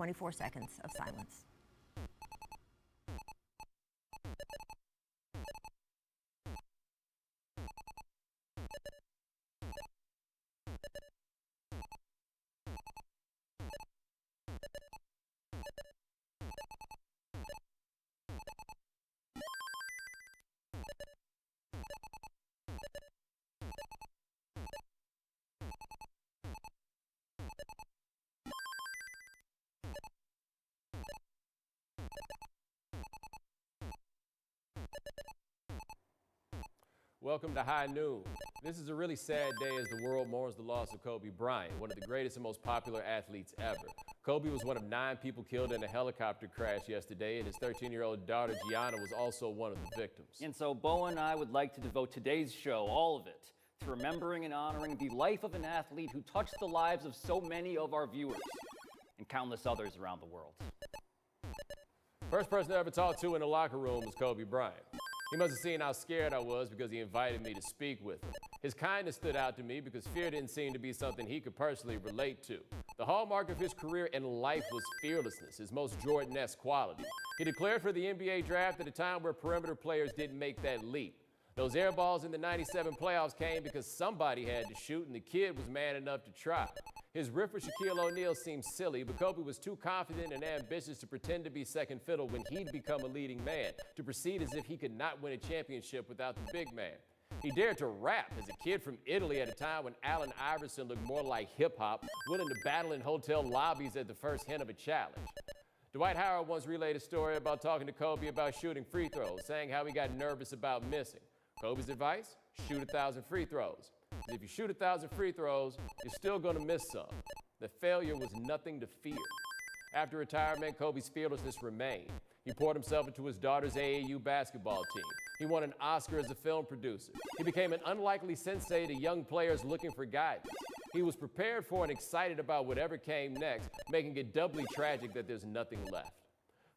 24 seconds of silence. Welcome to High Noon. This is a really sad day as the world mourns the loss of Kobe Bryant, one of the greatest and most popular athletes ever. Kobe was one of 9 people killed in a helicopter crash yesterday, and his 13-year-old daughter, Gianna, was also one of the victims. And so Bo and I would like to devote today's show, all of it, to remembering and honoring the life of an athlete who touched the lives of so many of our viewers and countless others around the world. First person I ever talked to in the locker room was Kobe Bryant. He must have seen how scared I was because he invited me to speak with him. His kindness stood out to me because fear didn't seem to be something he could personally relate to. The hallmark of his career and life was fearlessness, his most Jordan-esque quality. He declared for the NBA draft at a time where perimeter players didn't make that leap. Those air balls in the '97 playoffs came because somebody had to shoot, and the kid was man enough to try. His riff with Shaquille O'Neal seemed silly, but Kobe was too confident and ambitious to pretend to be second fiddle when he'd become a leading man, to proceed as if he could not win a championship without the big man. He dared to rap as a kid from Italy at a time when Allen Iverson looked more like hip-hop, willing to battle in hotel lobbies at the first hint of a challenge. Dwight Howard once relayed a story about talking to Kobe about shooting free throws, saying how he got nervous about missing. Kobe's advice? Shoot 1,000 free throws. If you shoot 1,000 free throws, you're still going to miss some. The failure was nothing to fear. After retirement, Kobe's fearlessness remained. He poured himself into his daughter's AAU basketball team. He won an Oscar as a film producer. He became an unlikely sensei to young players looking for guidance. He was prepared for and excited about whatever came next, making it doubly tragic that there's nothing left.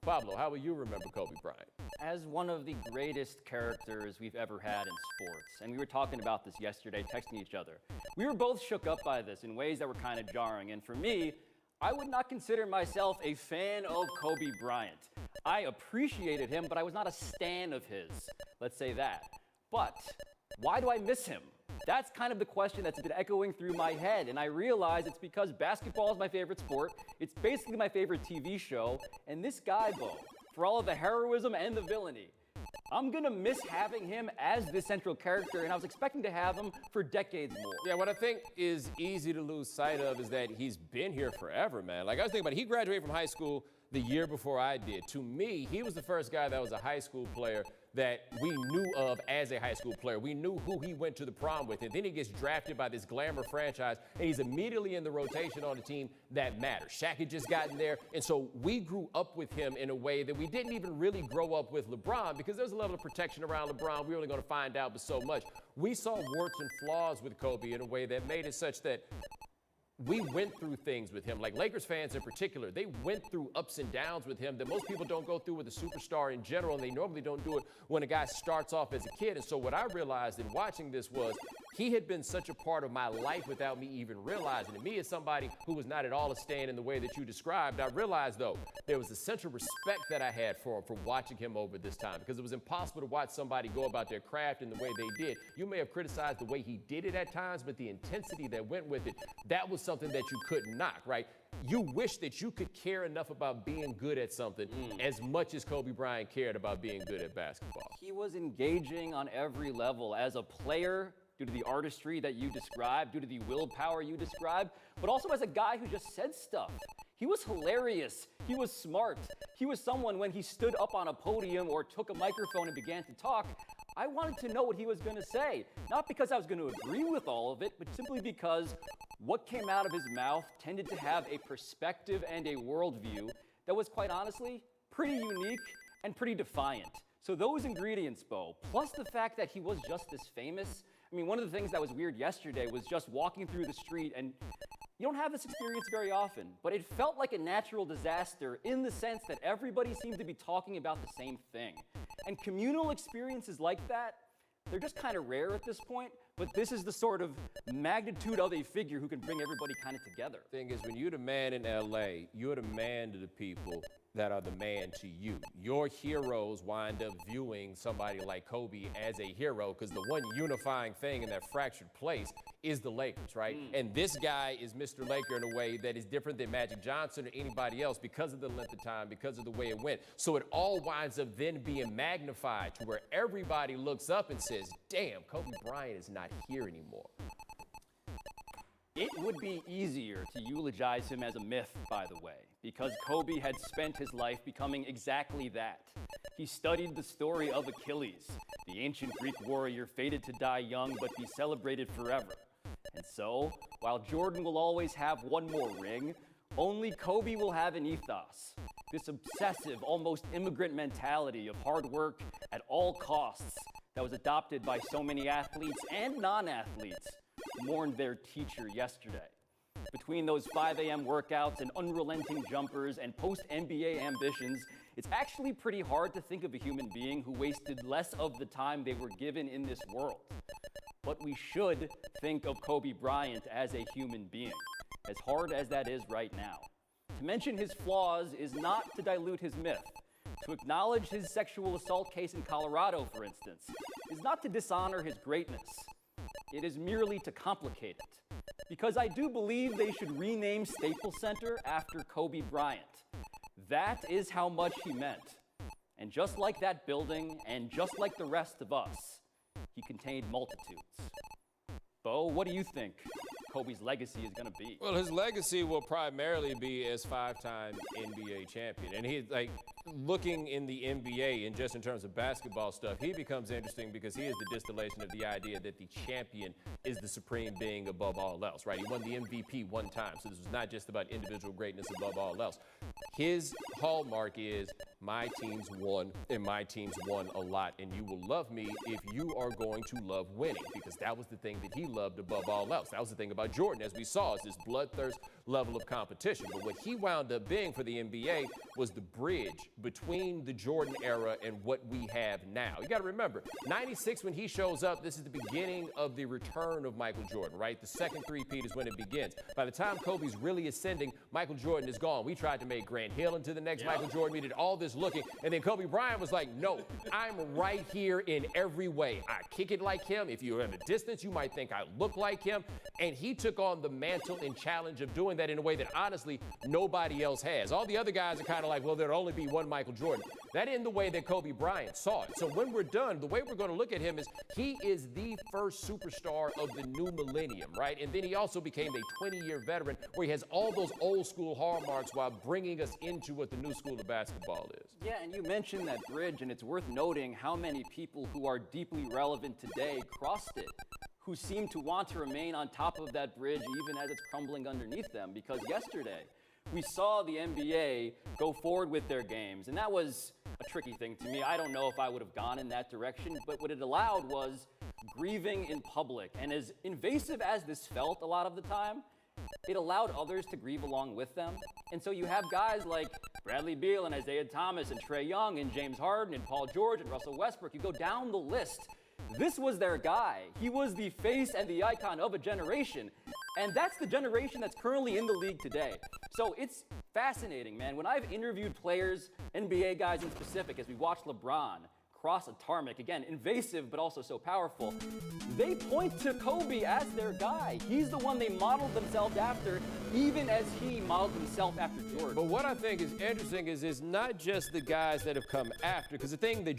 Pablo, how will you remember Kobe Bryant? As one of the greatest characters we've ever had in sports, and we were talking about this yesterday, texting each other. We were both shook up by this in ways that were kind of jarring, and for me, I would not consider myself a fan of Kobe Bryant. I appreciated him, but I was not a stan of his, let's say that. But why do I miss him? That's kind of the question that's been echoing through my head, and I realize it's because basketball is my favorite sport, it's basically my favorite TV show, and this guy, Bo, for all of the heroism and the villainy, I'm gonna miss having him as the central character, and I was expecting to have him for decades more. Yeah, what I think is easy to lose sight of is that he's been here forever, man. Like, I was thinking about it, he graduated from high school the year before I did. To me, he was the first guy that was a high school player that we knew of as a high school player. We knew who he went to the prom with, and then he gets drafted by this glamour franchise, and he's immediately in the rotation on a team that matters. Shaq had just gotten there, and so we grew up with him in a way that we didn't even really grow up with LeBron, because there's a level of protection around LeBron we're only going to find out but so much. We saw warts and flaws with Kobe in a way that made it such that we went through things with him, like Lakers fans in particular. They went through ups and downs with him that most people don't go through with a superstar in general, and they normally don't do it when a guy starts off as a kid. And so what I realized in watching this was he had been such a part of my life without me even realizing it. Me as somebody who was not at all a stan in the way that you described, I realized, though, there was a central respect that I had for him for watching him over this time, because it was impossible to watch somebody go about their craft in the way they did. You may have criticized the way he did it at times, but the intensity that went with it, that was something that you couldn't knock, right? You wish that you could care enough about being good at something as much as Kobe Bryant cared about being good at basketball. He was engaging on every level as a player, due to the artistry that you described, due to the willpower you described, but also as a guy who just said stuff. He was hilarious. He was smart. He was someone, when he stood up on a podium or took a microphone and began to talk, I wanted to know what he was going to say. Not because I was going to agree with all of it, but simply because what came out of his mouth tended to have a perspective and a worldview that was, quite honestly, pretty unique and pretty defiant. So those ingredients, Bo, plus the fact that he was just this famous. I mean, one of the things that was weird yesterday was just walking through the street, and you don't have this experience very often, but it felt like a natural disaster in the sense that everybody seemed to be talking about the same thing. And communal experiences like that, they're just kind of rare at this point, but this is the sort of magnitude of a figure who can bring everybody kind of together. Thing is, when you're the man in LA, you're the man to the people that are the man to you. Your heroes wind up viewing somebody like Kobe as a hero because the one unifying thing in that fractured place is the Lakers, right? And this guy is Mr. Laker in a way that is different than Magic Johnson or anybody else because of the length of time, because of the way it went. So it all winds up then being magnified to where everybody looks up and says, damn, Kobe Bryant is not here anymore. It would be easier to eulogize him as a myth, by the way, because Kobe had spent his life becoming exactly that. He studied the story of Achilles, the ancient Greek warrior fated to die young but be celebrated forever. And so, while Jordan will always have one more ring, only Kobe will have an ethos. This obsessive, almost immigrant mentality of hard work at all costs that was adopted by so many athletes and non-athletes mourned their teacher yesterday. Between those 5 a.m. workouts and unrelenting jumpers and post-NBA ambitions, it's actually pretty hard to think of a human being who wasted less of the time they were given in this world. But we should think of Kobe Bryant as a human being, as hard as that is right now. To mention his flaws is not to dilute his myth. To acknowledge his sexual assault case in Colorado, for instance, is not to dishonor his greatness. It is merely to complicate it. Because I do believe they should rename Staples Center after Kobe Bryant. That is how much he meant. And just like that building, and just like the rest of us, he contained multitudes. Bo, what do you think Kobe's legacy is going to be? Well, his legacy will primarily be as 5-time NBA champion. And he's like, looking in the NBA and just in terms of basketball stuff, he becomes interesting because he is the distillation of the idea that the champion is the supreme being above all else, right? He won the MVP one time, so this was not just about individual greatness above all else. His hallmark is my team's won, and my team's won a lot, and you will love me if you are going to love winning, because that was the thing that he loved above all else. That was the thing about Jordan, as we saw, is this bloodthirst level of competition. But what he wound up being for the NBA was the bridge between the Jordan era and what we have now. You got to remember, 96 when he shows up, this is the beginning of the return of Michael Jordan, right? The second three-peat is when it begins. By the time Kobe's really ascending, Michael Jordan is gone. We tried to make Grant Hill into the next Michael Jordan. We did all this looking, and then Kobe Bryant was like, no, I'm right here in every way. I kick it like him. If you're at a distance, you might think I look like him. And he took on the mantle and challenge of doing that in a way that honestly nobody else has. All the other guys are kind of like, well, there'll only be one Michael Jordan. That isn't the way that Kobe Bryant saw it. So when we're done, the way we're going to look at him is he is the first superstar of the new millennium, right? And then he also became a 20-year veteran where he has all those old school hallmarks while bringing us into what the new school of basketball is. Yeah, and you mentioned that bridge, and it's worth noting how many people who are deeply relevant today crossed it, who seem to want to remain on top of that bridge even as it's crumbling underneath them. Because yesterday, we saw the NBA go forward with their games, and that was a tricky thing to me. I don't know if I would have gone in that direction, but what it allowed was grieving in public. And as invasive as this felt a lot of the time, it allowed others to grieve along with them. And so you have guys like Bradley Beal and Isaiah Thomas and Trae Young and James Harden and Paul George and Russell Westbrook. You go down the list. This was their guy. He was the face and the icon of a generation. And that's the generation that's currently in the league today. So it's fascinating, man. When I've interviewed players, NBA guys in specific, as we watch LeBron cross a tarmac, again, invasive but also so powerful, they point to Kobe as their guy. He's the one they modeled themselves after, even as he modeled himself after Jordan. But what I think is interesting is it's not just the guys that have come after, because the thing that